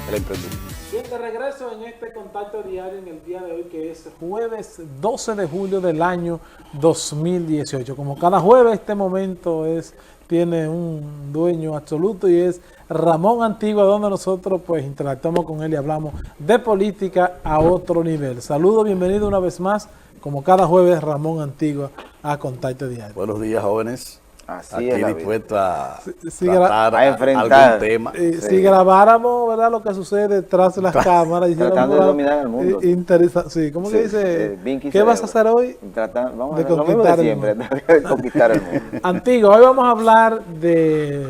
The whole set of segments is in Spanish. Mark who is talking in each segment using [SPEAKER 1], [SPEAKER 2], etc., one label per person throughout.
[SPEAKER 1] el emprendimiento.
[SPEAKER 2] Bien, de regreso en este contacto diario en el día de hoy, que es jueves 12 de julio del año 2018. Como cada jueves, este momento tiene un dueño absoluto y es Ramón Antigua, donde nosotros pues interactuamos con él y hablamos de política a otro nivel. Saludos, bienvenido una vez más, como cada jueves, Ramón Antigua a Contacto Diario.
[SPEAKER 1] Buenos días, jóvenes.
[SPEAKER 3] Así
[SPEAKER 1] Aquí
[SPEAKER 3] es,
[SPEAKER 1] dispuesto a
[SPEAKER 3] a
[SPEAKER 1] tratar
[SPEAKER 3] enfrentar
[SPEAKER 1] algún tema.
[SPEAKER 2] Sí. Si grabáramos, ¿verdad?, lo que sucede detrás de las cámaras,
[SPEAKER 3] tratando de dominar el mundo.
[SPEAKER 2] Sí, ¿cómo que dice? ¿Qué vas a hacer hoy?
[SPEAKER 3] Vamos
[SPEAKER 2] de
[SPEAKER 3] a hacer lo mismo de siempre, de conquistar el mundo.
[SPEAKER 2] Antigua, hoy vamos a hablar de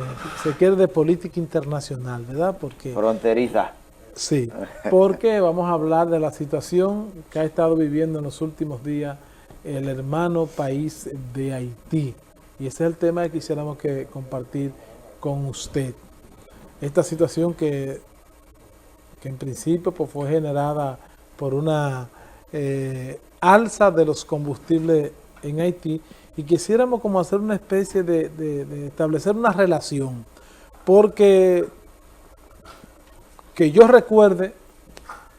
[SPEAKER 2] política internacional, ¿verdad? Porque
[SPEAKER 3] Fronteriza.
[SPEAKER 2] sí, porque vamos a hablar de la situación que ha estado viviendo en los últimos días el hermano país de Haití. Y ese es el tema que quisiéramos compartir con usted. Esta situación que en principio pues, fue generada por una alza de los combustibles en Haití, y quisiéramos como hacer una especie de establecer una relación, porque que yo recuerde,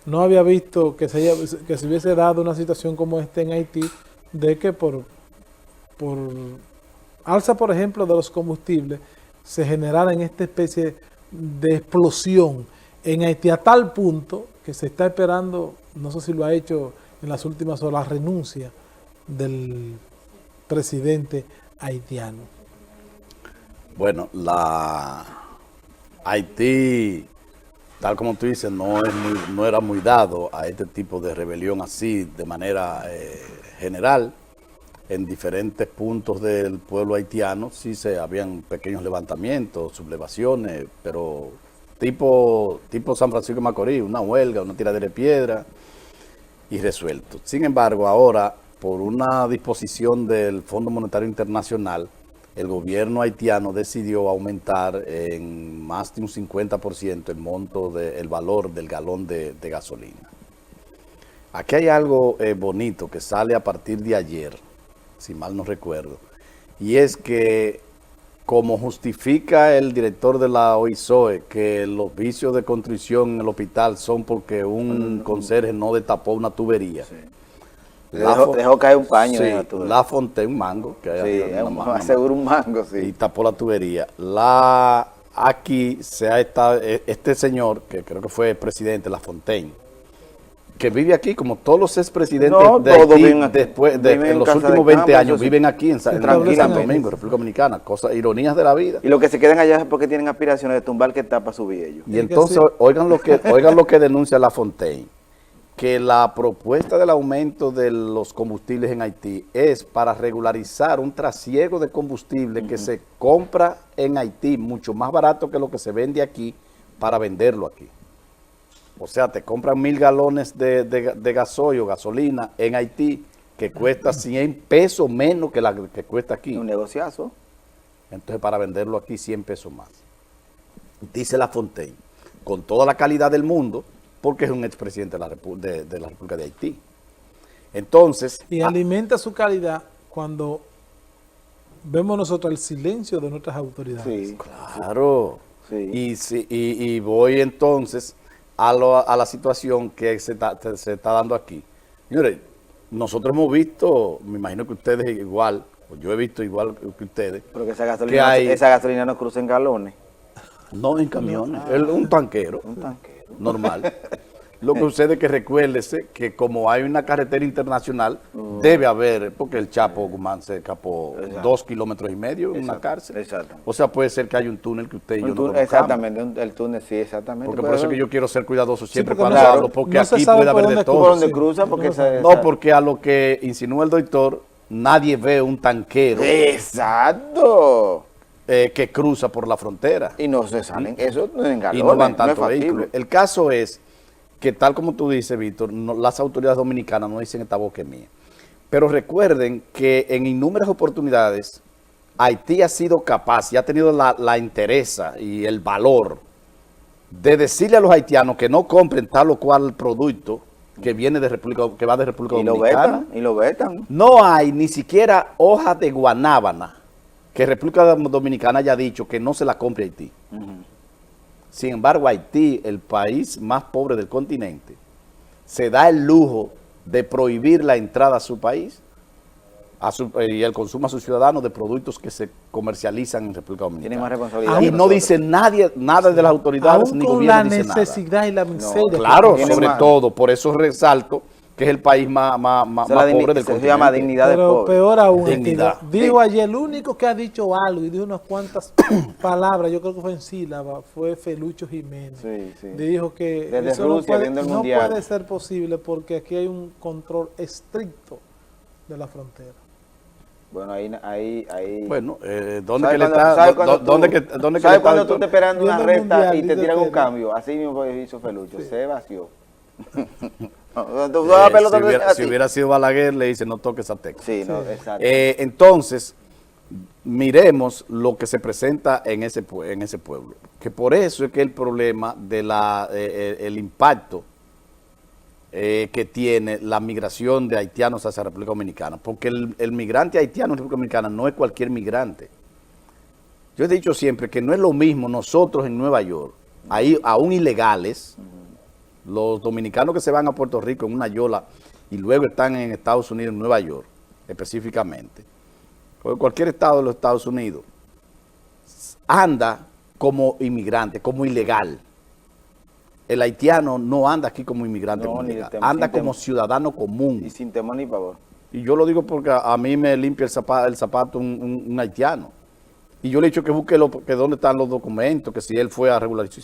[SPEAKER 2] no había visto que se hubiese dado una situación como esta en Haití, de que por alza, por ejemplo, de los combustibles, se generara en esta especie de explosión en Haití, a tal punto que se está esperando, no sé si lo ha hecho en las últimas horas, la renuncia del presidente haitiano.
[SPEAKER 1] Bueno, Haití, tal como tú dices, no era muy dado a este tipo de rebelión así, de manera general. En diferentes puntos del pueblo haitiano sí habían pequeños levantamientos, sublevaciones, pero tipo San Francisco de Macorís, una huelga, una tiradera de piedra y resuelto. Sin embargo, ahora, por una disposición del Fondo Monetario Internacional, el gobierno haitiano decidió aumentar en más de un 50% el monto el valor del galón de gasolina. Aquí hay algo bonito que sale a partir de ayer, si mal no recuerdo, y es que, como justifica el director de la OISOE, que los vicios de construcción en el hospital son porque un conserje no destapó una tubería. Sí.
[SPEAKER 3] Dejó caer un paño.
[SPEAKER 1] Sí, La Fontaine, un mango. Que
[SPEAKER 3] sí, seguro un mango, sí.
[SPEAKER 1] Y tapó la tubería. Aquí este señor, que creo que fue presidente, La Fontaine, que vive aquí, como todos los expresidentes de Haití, después en los últimos 20 años, viven aquí en Santo Domingo, República Dominicana, ironías de la vida.
[SPEAKER 3] Y los que se quedan allá es porque tienen aspiraciones de tumbar que tapa su vida ellos.
[SPEAKER 1] Y entonces, oigan lo que denuncia La Fontaine, que la propuesta del aumento de los combustibles en Haití es para regularizar un trasiego de combustible que se compra en Haití mucho más barato que lo que se vende aquí, para venderlo aquí. O sea, te compran 1000 galones de gasoil o gasolina en Haití, que cuesta 100 pesos menos que la que cuesta aquí.
[SPEAKER 3] Un negociazo.
[SPEAKER 1] Entonces, para venderlo aquí, 100 pesos más. Dice La Fontaine, con toda la calidad del mundo, porque es un expresidente de la República de Haití. Entonces...
[SPEAKER 2] Y alimenta su calidad cuando vemos nosotros el silencio de nuestras autoridades.
[SPEAKER 1] Sí, claro. Sí. Y voy entonces a la situación que se está dando aquí. Señores, nosotros hemos visto, me imagino que ustedes igual, o yo he visto igual que ustedes.
[SPEAKER 3] Pero que esa gasolina no cruza en galones.
[SPEAKER 1] No, en camiones. Un tanquero. Un tanquero. Normal. Lo que sucede es que recuérdese que como hay una carretera internacional, debe haber, porque el Chapo Guzmán se escapó 2,5 kilómetros en una cárcel. Exacto. O sea, puede ser que haya un túnel que usted y yo no conozcamos.
[SPEAKER 3] Exactamente, el túnel sí, exactamente.
[SPEAKER 1] Porque por eso es que yo quiero ser cuidadoso siempre cuando hablo, porque no aquí puede haber de todo.
[SPEAKER 3] ¿Por dónde cruza? Porque
[SPEAKER 1] no, porque a lo que insinúa el doctor, nadie ve un tanquero.
[SPEAKER 3] Exacto.
[SPEAKER 1] Que cruza por la frontera.
[SPEAKER 3] Y no se salen, eso no es en galones.
[SPEAKER 1] Y no van tantos vehículos. El caso es que, tal como tú dices, Víctor, las autoridades dominicanas no dicen esta boca mía. Pero recuerden que en innumerables oportunidades Haití ha sido capaz y ha tenido la entereza y el valor de decirle a los haitianos que no compren tal o cual producto que viene de que va de República Dominicana.
[SPEAKER 3] Y lo vetan.
[SPEAKER 1] No hay ni siquiera hoja de guanábana que República Dominicana haya dicho que no se la compre Haití. Sin embargo, Haití, el país más pobre del continente, se da el lujo de prohibir la entrada a su país y el consumo a sus ciudadanos de productos que se comercializan en República
[SPEAKER 3] Tiene más
[SPEAKER 1] Dominicana.
[SPEAKER 3] responsabilidad.
[SPEAKER 1] Y
[SPEAKER 3] que
[SPEAKER 1] no
[SPEAKER 3] nosotros.
[SPEAKER 1] dice nadie, nada de las autoridades,
[SPEAKER 2] Aún
[SPEAKER 1] ni
[SPEAKER 2] con la
[SPEAKER 1] gobierno dice nada.
[SPEAKER 2] necesidad y la miseria.
[SPEAKER 1] Claro,
[SPEAKER 3] Tiene
[SPEAKER 1] sobre
[SPEAKER 3] más.
[SPEAKER 1] todo, por eso resalto que es el país más
[SPEAKER 3] Esa es la
[SPEAKER 1] pobre del
[SPEAKER 3] se
[SPEAKER 1] continente.
[SPEAKER 3] llama dignidad del
[SPEAKER 2] Pero
[SPEAKER 3] pobre.
[SPEAKER 2] peor aún,
[SPEAKER 1] Dignidad.
[SPEAKER 2] Antigua, dijo ayer, el único que ha dicho algo y dijo unas cuantas palabras, yo creo que fue en sílaba, fue Felucho Jiménez.
[SPEAKER 3] Sí, sí.
[SPEAKER 2] Dijo que
[SPEAKER 3] Desde
[SPEAKER 2] eso
[SPEAKER 3] Rusia,
[SPEAKER 2] no,
[SPEAKER 3] viendo el
[SPEAKER 2] no
[SPEAKER 3] Mundial.
[SPEAKER 2] puede ser posible porque aquí hay un control estricto de la frontera.
[SPEAKER 3] Bueno, ahí.
[SPEAKER 1] Bueno, ¿dónde
[SPEAKER 3] ¿Sabe
[SPEAKER 1] que le
[SPEAKER 3] cuando-
[SPEAKER 1] está?
[SPEAKER 3] sabe cuando tú-
[SPEAKER 1] ¿Dónde que le
[SPEAKER 3] ¿sabe
[SPEAKER 1] está?
[SPEAKER 3] cuando tú estás esperando una
[SPEAKER 2] Viendo el
[SPEAKER 3] recta
[SPEAKER 2] Mundial,
[SPEAKER 3] y te
[SPEAKER 2] dice
[SPEAKER 3] tiran un
[SPEAKER 2] Pedro.
[SPEAKER 3] cambio? Así mismo hizo Felucho, se vació. Tú das la pelota
[SPEAKER 1] Si
[SPEAKER 3] así.
[SPEAKER 1] hubiera sido Balaguer, le dice, no toques a tecla.
[SPEAKER 3] Sí, no, exacto.
[SPEAKER 1] Entonces, miremos lo que se presenta en ese pueblo. Que por eso es que el problema de el impacto que tiene la migración de haitianos hacia la República Dominicana. Porque el migrante haitiano en República Dominicana no es cualquier migrante. Yo he dicho siempre que no es lo mismo nosotros en Nueva York, ahí aún ilegales, los dominicanos que se van a Puerto Rico en una yola y luego están en Estados Unidos, en Nueva York, específicamente, o en cualquier estado de los Estados Unidos, anda como inmigrante, como ilegal. El haitiano no anda aquí como inmigrante,
[SPEAKER 3] No,
[SPEAKER 1] como
[SPEAKER 3] ni
[SPEAKER 1] ilegal,
[SPEAKER 3] sin
[SPEAKER 1] anda
[SPEAKER 3] temor.
[SPEAKER 1] como ciudadano común.
[SPEAKER 3] Y sin temor ni pavor.
[SPEAKER 1] Y yo lo digo porque a mí me limpia el zapato un haitiano. Y yo le he dicho que busque que dónde están los documentos, que si él fue a regularizar,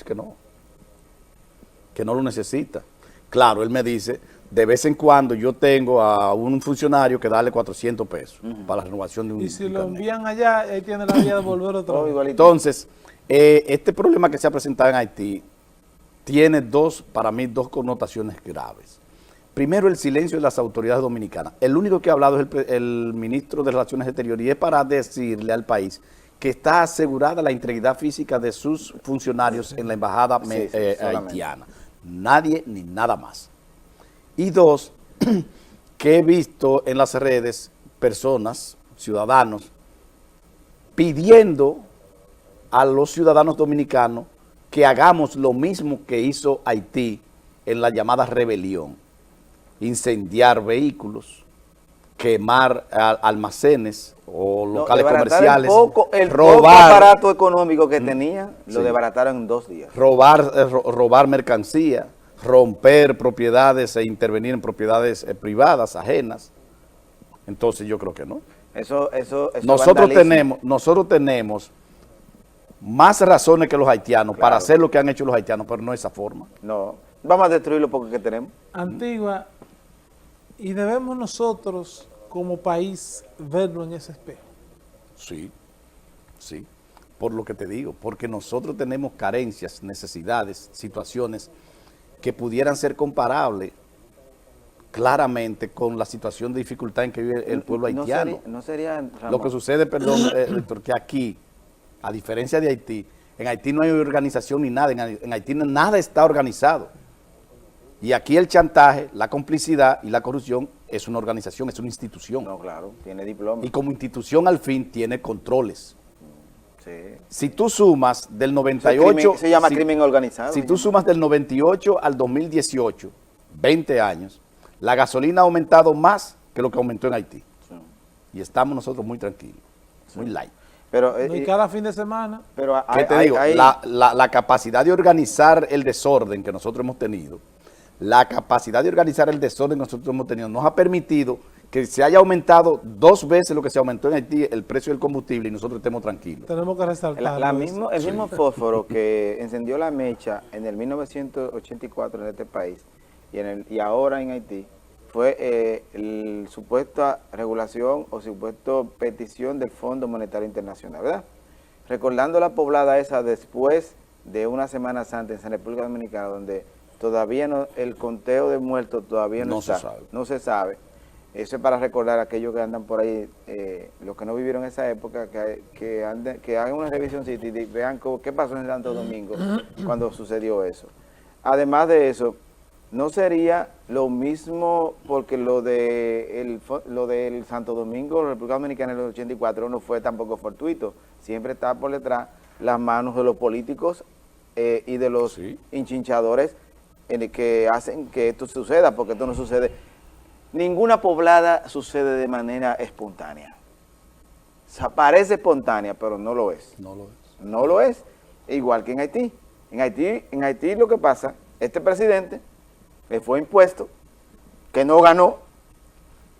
[SPEAKER 1] que no lo necesita. Claro, él me dice, de vez en cuando yo tengo a un funcionario que darle 400 pesos para la renovación de un
[SPEAKER 2] Y si lo
[SPEAKER 1] carnet.
[SPEAKER 2] envían allá, él tiene la vía de volver otra
[SPEAKER 3] Todo
[SPEAKER 2] vez.
[SPEAKER 3] igualito.
[SPEAKER 1] Entonces, este problema que se ha presentado en Haití tiene para mí dos connotaciones graves. Primero, el silencio de las autoridades dominicanas. El único que ha hablado es el ministro de Relaciones Exteriores y es para decirle al país que está asegurada la integridad física de sus funcionarios en la embajada
[SPEAKER 3] Sí, solamente.
[SPEAKER 1] haitiana. Nadie ni nada más. Y dos, que he visto en las redes personas, ciudadanos, pidiendo a los ciudadanos dominicanos que hagamos lo mismo que hizo Haití en la llamada rebelión. Incendiar vehículos, quemar almacenes o locales
[SPEAKER 3] desbarataron
[SPEAKER 1] comerciales,
[SPEAKER 3] el poco
[SPEAKER 1] robar,
[SPEAKER 3] aparato económico que tenía, lo
[SPEAKER 1] Sí.
[SPEAKER 3] desbarataron en 2 días.
[SPEAKER 1] robar mercancía, romper propiedades e intervenir en propiedades privadas, ajenas. Entonces yo creo que no.
[SPEAKER 3] Eso
[SPEAKER 1] Nosotros tenemos más razones que los haitianos para
[SPEAKER 3] Claro.
[SPEAKER 1] hacer lo que han hecho los haitianos, pero no de esa forma.
[SPEAKER 3] No, vamos a destruir lo poco que tenemos.
[SPEAKER 2] Antigua, y debemos nosotros como país verlo en ese espejo.
[SPEAKER 1] Sí, sí, por lo que te digo, porque nosotros tenemos carencias, necesidades, situaciones que pudieran ser comparables claramente con la situación de dificultad en que vive el pueblo haitiano.
[SPEAKER 3] No sería, Ramón,
[SPEAKER 1] Lo que sucede, perdón, Héctor, que aquí, a diferencia de Haití, en Haití no hay organización ni nada, en Haití nada está organizado. Y aquí el chantaje, la complicidad y la corrupción es una organización, es una institución.
[SPEAKER 3] No, claro, tiene diploma.
[SPEAKER 1] Y como institución al fin tiene controles.
[SPEAKER 3] Sí.
[SPEAKER 1] Si tú sumas del
[SPEAKER 3] Eso es
[SPEAKER 1] 98...
[SPEAKER 3] crimen- se llama crimen organizado.
[SPEAKER 1] Si tú sumas del 98 al 2018, 20 años, la gasolina ha aumentado más que lo que aumentó en Haití.
[SPEAKER 3] Sí.
[SPEAKER 1] Y estamos nosotros muy tranquilos, muy light.
[SPEAKER 3] Pero,
[SPEAKER 2] Y cada fin de semana,
[SPEAKER 3] pero
[SPEAKER 1] ¿Qué te digo? La capacidad de organizar el desorden que nosotros hemos tenido, nos ha permitido que se haya aumentado 2 veces lo que se aumentó en Haití el precio del combustible y nosotros estemos tranquilos.
[SPEAKER 2] tenemos que resaltar.
[SPEAKER 3] el mismo fósforo que encendió la mecha en el 1984 en este país y ahora en Haití fue el supuesta regulación o supuesto petición del Fondo Monetario Internacional, ¿verdad? Recordando la poblada esa después de una Semana Santa en República Dominicana, donde todavía no, el conteo de muertos todavía no
[SPEAKER 1] No se
[SPEAKER 3] está,
[SPEAKER 1] sabe.
[SPEAKER 3] no se sabe. Eso es para recordar a aquellos que andan por ahí, los que no vivieron esa época, que hagan una revisión y vean qué pasó en Santo Domingo cuando sucedió eso. Además de eso, no sería lo mismo porque lo del Santo Domingo, la República Dominicana en el 84 no fue tampoco fortuito. Siempre está por detrás las manos de los políticos y de los
[SPEAKER 1] Sí.
[SPEAKER 3] hinchinchadores que hacen que esto suceda, porque esto no sucede. Ninguna poblada sucede de manera espontánea. O sea, parece espontánea, pero no lo es.
[SPEAKER 1] No lo es.
[SPEAKER 3] No lo es. Igual que en Haití. En Haití lo que pasa, este presidente le fue impuesto, que no ganó,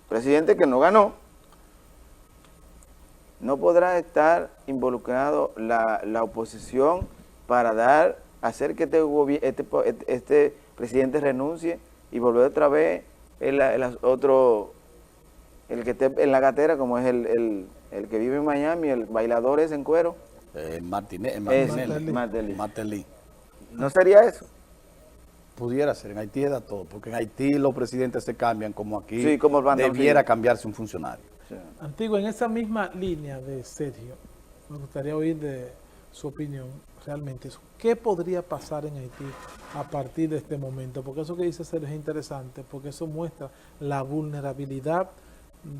[SPEAKER 3] presidente que no ganó, no podrá estar involucrado la oposición para hacer que este presidente renuncie y volver otra vez el que esté en la gatera, como es el que vive en Miami, el bailador ese en cuero.
[SPEAKER 1] Martelly.
[SPEAKER 3] ¿No sería eso?
[SPEAKER 1] Pudiera ser, en Haití da todo, porque en Haití los presidentes se cambian como aquí.
[SPEAKER 3] Sí, como el Bandón,
[SPEAKER 1] debiera
[SPEAKER 3] sí.
[SPEAKER 1] cambiarse un funcionario.
[SPEAKER 3] Sí.
[SPEAKER 2] Antigua, en esa misma línea de Sergio, me gustaría oír de su opinión realmente eso. ¿Qué podría pasar en Haití a partir de este momento? Porque eso que dice Sergio es interesante, porque eso muestra la vulnerabilidad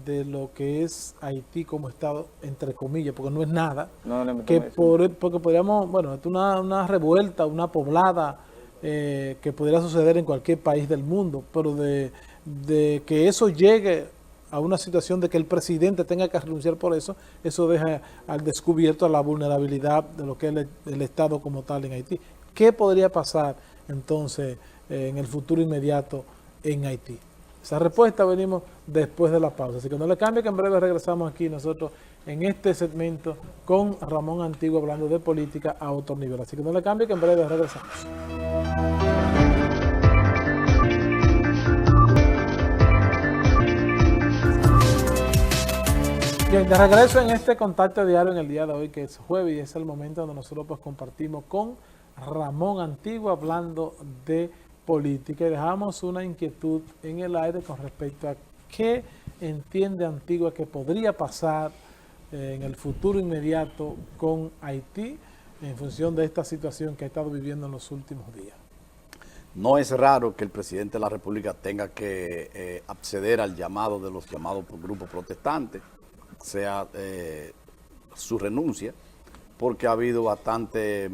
[SPEAKER 2] de lo que es Haití como Estado, entre comillas, porque no es nada,
[SPEAKER 3] No le
[SPEAKER 2] que
[SPEAKER 3] metemos eso.
[SPEAKER 2] porque podríamos, bueno, esto es una revuelta, una poblada que podría suceder en cualquier país del mundo, pero de que eso llegue a una situación de que el presidente tenga que renunciar por eso, eso deja al descubierto la vulnerabilidad de lo que es el Estado como tal en Haití. ¿Qué podría pasar entonces en el futuro inmediato en Haití? Esa respuesta venimos después de la pausa. Así que no le cambie, que en breve regresamos aquí nosotros en este segmento con Ramón Antigua hablando de política a otro nivel. Así que no le cambie, que en breve regresamos. Bien, de regreso en este contacto diario en el día de hoy, que es jueves, y es el momento donde nosotros pues compartimos con Ramón Antigua hablando de política, y dejamos una inquietud en el aire con respecto a qué entiende Antigua que podría pasar en el futuro inmediato con Haití en función de esta situación que ha estado viviendo en los últimos días.
[SPEAKER 1] No es raro que el presidente de la República tenga que acceder al llamado de los llamados por grupos protestantes, sea su renuncia, porque ha habido bastante,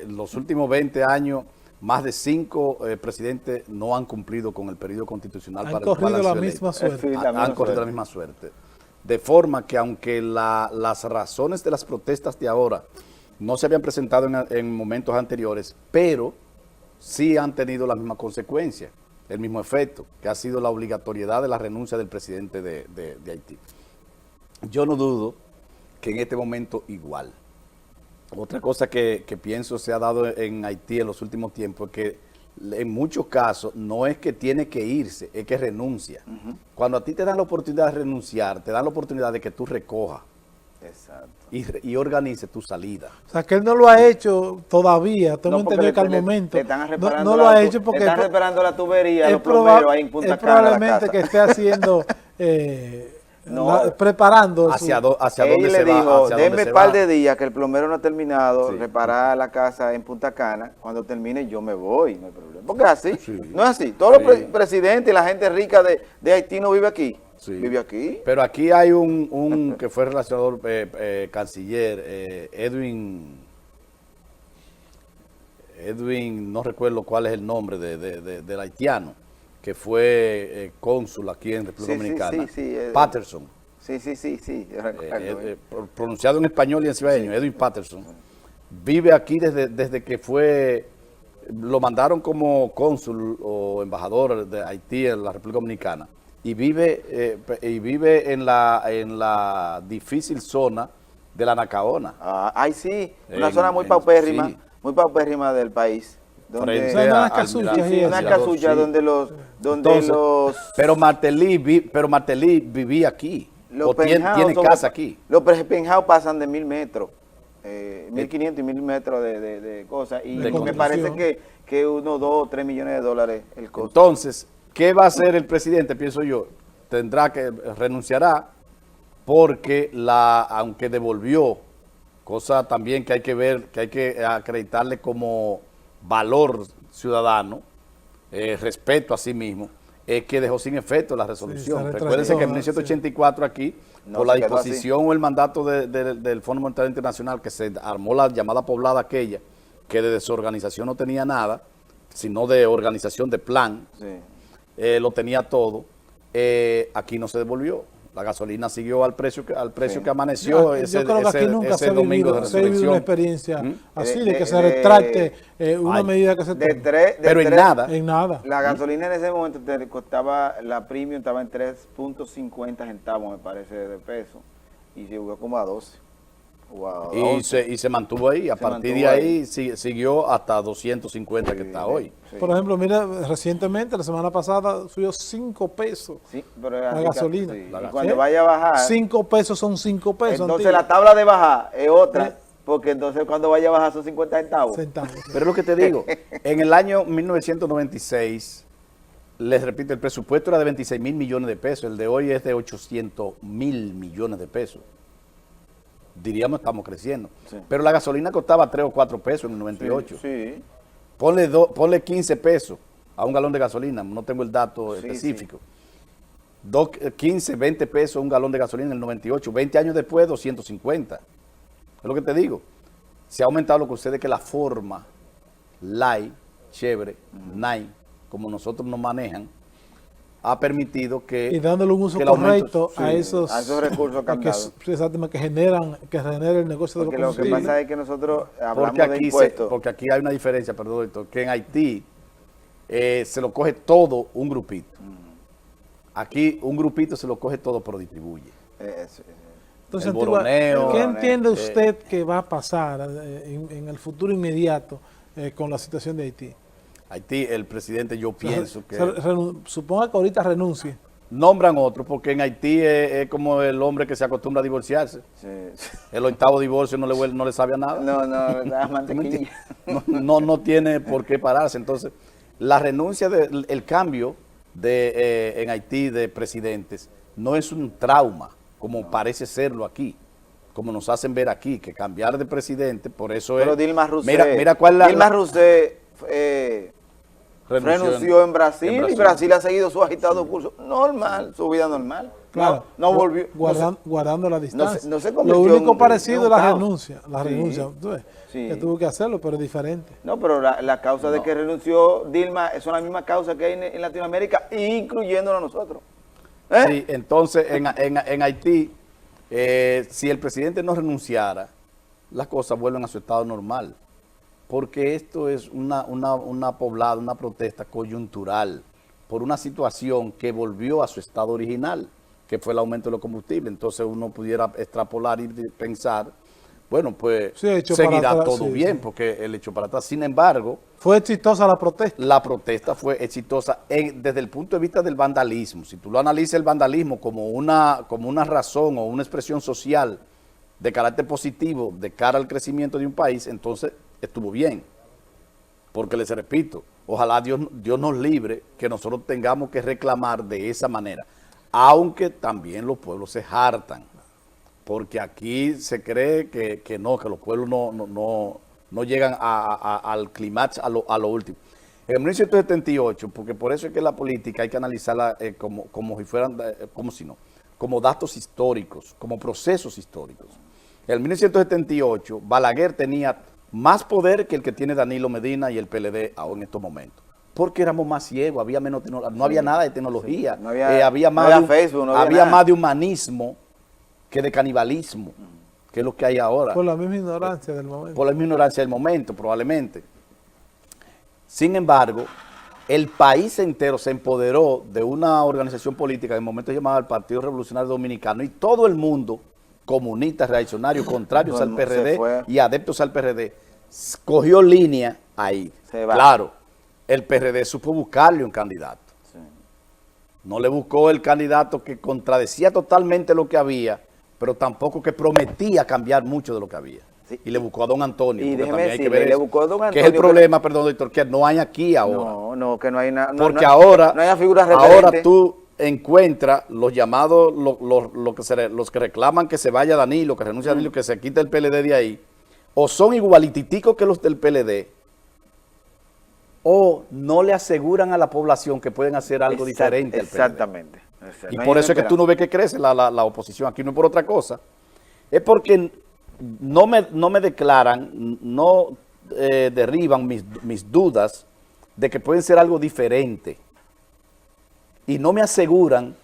[SPEAKER 1] los últimos 20 años, más de 5 presidentes no han cumplido con el periodo constitucional
[SPEAKER 2] Han
[SPEAKER 1] para el cual
[SPEAKER 2] corrido la
[SPEAKER 1] sido
[SPEAKER 2] misma
[SPEAKER 1] electos.
[SPEAKER 2] suerte.
[SPEAKER 3] Sí,
[SPEAKER 1] Han corrido la misma suerte. De forma que aunque las razones de las protestas de ahora no se habían presentado en momentos anteriores, pero sí han tenido la misma consecuencia, el mismo efecto, que ha sido la obligatoriedad de la renuncia del presidente de Haití. Yo no dudo que en este momento igual. Otra cosa que pienso se ha dado en Haití en los últimos tiempos es que en muchos casos no es que tiene que irse, es que renuncia. Cuando a ti te dan la oportunidad de renunciar, te dan la oportunidad de que tú recojas
[SPEAKER 3] Exacto.
[SPEAKER 1] y organices tu salida.
[SPEAKER 2] O sea, que él no lo ha hecho todavía, tengo
[SPEAKER 3] No, porque
[SPEAKER 2] entendido que al
[SPEAKER 3] le
[SPEAKER 2] momento
[SPEAKER 3] están
[SPEAKER 2] no
[SPEAKER 3] reparando
[SPEAKER 2] lo ha
[SPEAKER 3] la-
[SPEAKER 2] hecho porque
[SPEAKER 3] le están reparando la tubería,
[SPEAKER 2] es
[SPEAKER 3] los plomeros ahí en Punta Cana, la
[SPEAKER 2] probablemente
[SPEAKER 3] casa.
[SPEAKER 2] que esté haciendo,
[SPEAKER 3] No.
[SPEAKER 2] preparando
[SPEAKER 1] ¿Hacia
[SPEAKER 2] su...
[SPEAKER 1] dónde
[SPEAKER 3] Él
[SPEAKER 1] se
[SPEAKER 3] le
[SPEAKER 1] va?
[SPEAKER 3] dijo,
[SPEAKER 1] ¿Hacia dónde
[SPEAKER 3] denme
[SPEAKER 1] se
[SPEAKER 3] un par
[SPEAKER 1] va?
[SPEAKER 3] de días que el plomero no ha terminado,
[SPEAKER 1] Sí.
[SPEAKER 3] reparar la casa en Punta Cana, cuando termine yo me voy, no hay problema. Porque es así,
[SPEAKER 1] Sí.
[SPEAKER 3] no es así. Todos los
[SPEAKER 1] Sí.
[SPEAKER 3] presidentes y la gente rica de Haití no vive aquí,
[SPEAKER 1] Sí.
[SPEAKER 3] vive aquí.
[SPEAKER 1] Pero aquí hay un que fue relacionador canciller, Edwin, no recuerdo cuál es el nombre del haitiano, que fue cónsul aquí en República
[SPEAKER 3] Sí, sí,
[SPEAKER 1] Dominicana,
[SPEAKER 3] sí,
[SPEAKER 1] Patterson,
[SPEAKER 3] Sí, yo recuerdo.
[SPEAKER 1] pronunciado en español y en cibaeño, Edwin Patterson, vive aquí desde que lo mandaron como cónsul o embajador de Haití en la República Dominicana, y vive en la difícil zona de la Nacaona.
[SPEAKER 3] Ay, sí, una
[SPEAKER 1] En-
[SPEAKER 3] zona muy
[SPEAKER 1] en-
[SPEAKER 3] paupérrima,
[SPEAKER 1] sí.
[SPEAKER 3] muy paupérrima del país. Donde,
[SPEAKER 1] Frente
[SPEAKER 2] O sea, no
[SPEAKER 1] a-
[SPEAKER 2] las
[SPEAKER 1] al
[SPEAKER 2] casuchas
[SPEAKER 1] Mirador,
[SPEAKER 2] y eso.
[SPEAKER 3] una
[SPEAKER 1] Mirador,
[SPEAKER 3] casulla
[SPEAKER 1] sí.
[SPEAKER 3] donde
[SPEAKER 1] Entonces,
[SPEAKER 3] los...
[SPEAKER 1] pero Martelly vivía aquí, o tiene
[SPEAKER 3] son-
[SPEAKER 1] casa aquí.
[SPEAKER 3] Los penthouse pasan de 1.000 metros, 1.500 y 1.000 metros de cosas. Y
[SPEAKER 2] De
[SPEAKER 3] me
[SPEAKER 2] construcción.
[SPEAKER 3] parece que unos 2 o 3 millones de dólares el costo.
[SPEAKER 1] Entonces, ¿qué va a hacer el presidente? Pienso yo, renunciará porque aunque devolvió, cosa también que hay que ver, que hay que acreditarle como valor ciudadano, respeto a sí mismo, es que dejó sin efecto la resolución.
[SPEAKER 2] se retrasó,
[SPEAKER 1] Recuérdense que en
[SPEAKER 2] sí.
[SPEAKER 1] 1984 aquí,
[SPEAKER 3] No,
[SPEAKER 1] por la
[SPEAKER 3] se quedó
[SPEAKER 1] disposición o el mandato del Fondo Monetario Internacional, que se armó la llamada poblada aquella, que de desorganización no tenía nada, sino de organización de plan,
[SPEAKER 3] Sí.
[SPEAKER 1] lo tenía todo, aquí no se devolvió. La gasolina siguió al precio que amaneció
[SPEAKER 2] Yo creo que aquí nunca se ha
[SPEAKER 1] domingo de
[SPEAKER 2] vivido, una
[SPEAKER 1] resurrección.
[SPEAKER 2] experiencia así, de que se retracte una medida que se
[SPEAKER 3] De
[SPEAKER 2] tome.
[SPEAKER 1] Pero en nada.
[SPEAKER 2] En nada.
[SPEAKER 3] La gasolina en ese momento te costaba, la premium estaba en 3.50 centavos, me parece, de peso. Y llegó como a 12. O a 11.
[SPEAKER 1] Y se mantuvo ahí. A
[SPEAKER 3] Se
[SPEAKER 1] partir
[SPEAKER 3] mantuvo
[SPEAKER 1] de ahí siguió hasta 250 que está hoy.
[SPEAKER 3] Sí.
[SPEAKER 2] Por ejemplo, mira, recientemente, la semana pasada, subió 5 pesos.
[SPEAKER 3] Sí, pero es
[SPEAKER 2] la
[SPEAKER 3] así,
[SPEAKER 2] gasolina.
[SPEAKER 3] sí.
[SPEAKER 1] La
[SPEAKER 3] Y
[SPEAKER 1] gasolina.
[SPEAKER 3] cuando vaya a bajar,
[SPEAKER 2] 5 pesos son 5 pesos.
[SPEAKER 3] entonces
[SPEAKER 2] antiguo.
[SPEAKER 3] la tabla de bajar es otra, porque entonces cuando vaya a bajar son 50 centavos.
[SPEAKER 2] Centavos.
[SPEAKER 1] Pero es lo que te digo, en el año 1996, les repito, el presupuesto era de 26.000 millones de pesos, el de hoy es de 800.000 millones de pesos. Diríamos estamos creciendo.
[SPEAKER 3] Sí.
[SPEAKER 1] Pero la gasolina costaba 3 o 4 pesos en el 98.
[SPEAKER 3] Sí.
[SPEAKER 1] Ponle 15 pesos a un galón de gasolina, no tengo el dato
[SPEAKER 3] Sí,
[SPEAKER 1] específico. 15, 20 pesos un galón de gasolina en el 98, 20 años después 250. Es lo que te digo. Se ha aumentado lo que ustedes que la forma light, chévere, nice, como nosotros nos manejan, ha permitido que...
[SPEAKER 2] Y dándole un uso
[SPEAKER 1] que el aumento-
[SPEAKER 2] correcto a
[SPEAKER 1] sí,
[SPEAKER 2] esos
[SPEAKER 3] a esos recursos captados.
[SPEAKER 2] exactamente, que genera el negocio de
[SPEAKER 3] Porque
[SPEAKER 2] los
[SPEAKER 3] lo que
[SPEAKER 2] combustibles.
[SPEAKER 3] pasa es que nosotros hablamos
[SPEAKER 1] Porque
[SPEAKER 3] de
[SPEAKER 1] aquí,
[SPEAKER 3] impuestos.
[SPEAKER 1] porque aquí hay una diferencia, perdón, doctor, que en Haití se lo coge todo un grupito. Aquí un grupito se lo coge todo, pero distribuye.
[SPEAKER 2] Entonces,
[SPEAKER 1] el
[SPEAKER 2] Antigua,
[SPEAKER 1] boroneo,
[SPEAKER 2] ¿qué entiende usted que va a pasar en el futuro inmediato con la situación de Haití?
[SPEAKER 1] Haití, el presidente, yo pienso que...
[SPEAKER 2] Suponga que ahorita renuncie.
[SPEAKER 1] Nombran otro, porque en Haití es como el hombre que se acostumbra a divorciarse.
[SPEAKER 3] Sí.
[SPEAKER 1] El 8º divorcio no le sabe a nada.
[SPEAKER 3] No, la mantequilla.
[SPEAKER 1] No tiene por qué pararse. Entonces, la renuncia, el cambio en Haití de presidentes no es un trauma, como parece serlo aquí, como nos hacen ver aquí, que cambiar de presidente, por eso
[SPEAKER 3] Pero
[SPEAKER 1] es...
[SPEAKER 3] Dilma Rousseff,
[SPEAKER 1] Mira cuál es
[SPEAKER 3] Dilma Rousseff renunció en Brasil, y Brasil ha seguido su agitado curso normal, su vida normal.
[SPEAKER 2] Claro,
[SPEAKER 3] No volvió.
[SPEAKER 2] guardando la distancia.
[SPEAKER 3] no se
[SPEAKER 2] Lo
[SPEAKER 3] convirtió
[SPEAKER 2] único
[SPEAKER 3] en
[SPEAKER 2] parecido es
[SPEAKER 3] un
[SPEAKER 2] la
[SPEAKER 3] caos.
[SPEAKER 2] renuncia. La
[SPEAKER 3] Sí,
[SPEAKER 2] renuncia, ¿tú ves?
[SPEAKER 3] sí.
[SPEAKER 2] Que tuvo que hacerlo, pero es diferente.
[SPEAKER 3] No, pero la causa de que renunció Dilma son la misma causa que hay en Latinoamérica, incluyéndonos a nosotros.
[SPEAKER 1] Sí, entonces en Haití, si el presidente no renunciara, las cosas vuelven a su estado normal. Porque esto es una poblada, una protesta coyuntural por una situación que volvió a su estado original, que fue el aumento de los combustibles. Entonces uno pudiera extrapolar y pensar, bueno, pues
[SPEAKER 2] Sí, hecho
[SPEAKER 1] seguirá
[SPEAKER 2] para atrás,
[SPEAKER 1] todo
[SPEAKER 2] sí,
[SPEAKER 1] bien,
[SPEAKER 2] sí.
[SPEAKER 1] porque el hecho para atrás. Sin embargo,
[SPEAKER 2] Fue exitosa la protesta.
[SPEAKER 1] la protesta fue exitosa desde el punto de vista del vandalismo. Si tú lo analizas el vandalismo como una razón o una expresión social de carácter positivo de cara al crecimiento de un país, entonces estuvo bien. Porque les repito, ojalá Dios nos libre que nosotros tengamos que reclamar de esa manera. Aunque también los pueblos se hartan. Porque aquí se cree que los pueblos no llegan al clímax, a lo último. En 1978, porque por eso es que la política hay que analizarla como si fueran, como datos históricos, como procesos históricos. En 1978, Balaguer tenía más poder que el que tiene Danilo Medina y el PLD ahora en estos momentos. Porque éramos más ciegos, había menos no había nada de tecnología,
[SPEAKER 3] Sí. No había
[SPEAKER 1] más
[SPEAKER 3] Facebook, no había nada.
[SPEAKER 1] más de humanismo que de canibalismo, que es lo que hay ahora.
[SPEAKER 2] Por la misma ignorancia del momento.
[SPEAKER 1] Por la misma ignorancia del momento, probablemente. Sin embargo, el país entero se empoderó de una organización política que en el momento llamaba el Partido Revolucionario Dominicano, y todo el mundo, comunistas, reaccionarios, contrarios
[SPEAKER 3] Todo
[SPEAKER 1] al
[SPEAKER 3] el mundo se
[SPEAKER 1] PRD
[SPEAKER 3] fue.
[SPEAKER 1] y adeptos al PRD, cogió línea ahí.
[SPEAKER 3] Se va.
[SPEAKER 1] Claro, el PRD supo buscarle un candidato.
[SPEAKER 3] Sí.
[SPEAKER 1] No le buscó el candidato que contradecía totalmente lo que había, pero tampoco que prometía cambiar mucho de lo que había.
[SPEAKER 3] Sí.
[SPEAKER 1] Y le buscó a don Antonio.
[SPEAKER 3] Y
[SPEAKER 1] porque
[SPEAKER 3] déjeme
[SPEAKER 1] también hay que
[SPEAKER 3] decirle,
[SPEAKER 1] ver
[SPEAKER 3] le
[SPEAKER 1] eso,
[SPEAKER 3] buscó a don
[SPEAKER 1] que es el
[SPEAKER 3] Antonio,
[SPEAKER 1] problema, perdón, doctor, que no hay aquí ahora.
[SPEAKER 3] No, que no hay nada.
[SPEAKER 1] Porque ahora,
[SPEAKER 3] no hay figuras
[SPEAKER 1] ahora
[SPEAKER 3] referentes.
[SPEAKER 1] tú encuentras los llamados, los que reclaman que se vaya Danilo, que renuncia a Danilo, que se quite el PLD de ahí, o son igualititicos que los del PLD, o no le aseguran a la población que pueden hacer algo diferente al PLD.
[SPEAKER 3] Exactamente.
[SPEAKER 1] Y
[SPEAKER 3] No hay
[SPEAKER 1] por eso es que
[SPEAKER 3] esperanza.
[SPEAKER 1] tú no ves que crece la oposición. Aquí no es por otra cosa. Es porque no me declaran, derriban mis dudas de que pueden ser algo diferente y no me aseguran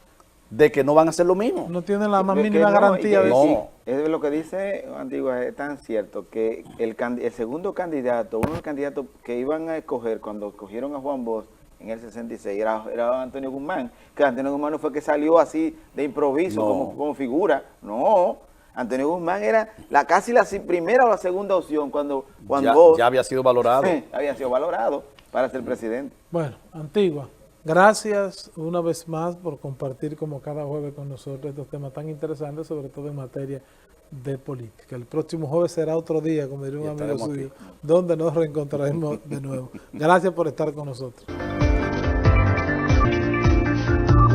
[SPEAKER 1] de que no van a hacer lo mismo.
[SPEAKER 2] No tienen la más
[SPEAKER 3] Que
[SPEAKER 2] mínima garantía de
[SPEAKER 1] no.
[SPEAKER 2] eso.
[SPEAKER 3] Es lo que dice Antigua, es tan cierto que el segundo candidato, uno de los candidatos que iban a escoger cuando escogieron a Juan Bosch en el 66 era Antonio Guzmán, que Antonio Guzmán no fue que salió así de improviso
[SPEAKER 1] No.
[SPEAKER 3] como figura, no. Antonio Guzmán era casi la primera o la segunda opción cuando Bosch
[SPEAKER 1] Ya había sido valorado.
[SPEAKER 3] había sido valorado para ser presidente.
[SPEAKER 2] Bueno, Antigua, gracias una vez más por compartir como cada jueves con nosotros estos temas tan interesantes, sobre todo en materia de política. El próximo jueves será otro día, como diría un
[SPEAKER 1] Y
[SPEAKER 2] amigo
[SPEAKER 1] estaremos
[SPEAKER 2] suyo,
[SPEAKER 1] aquí.
[SPEAKER 2] donde nos reencontraremos de nuevo. Gracias por estar con nosotros.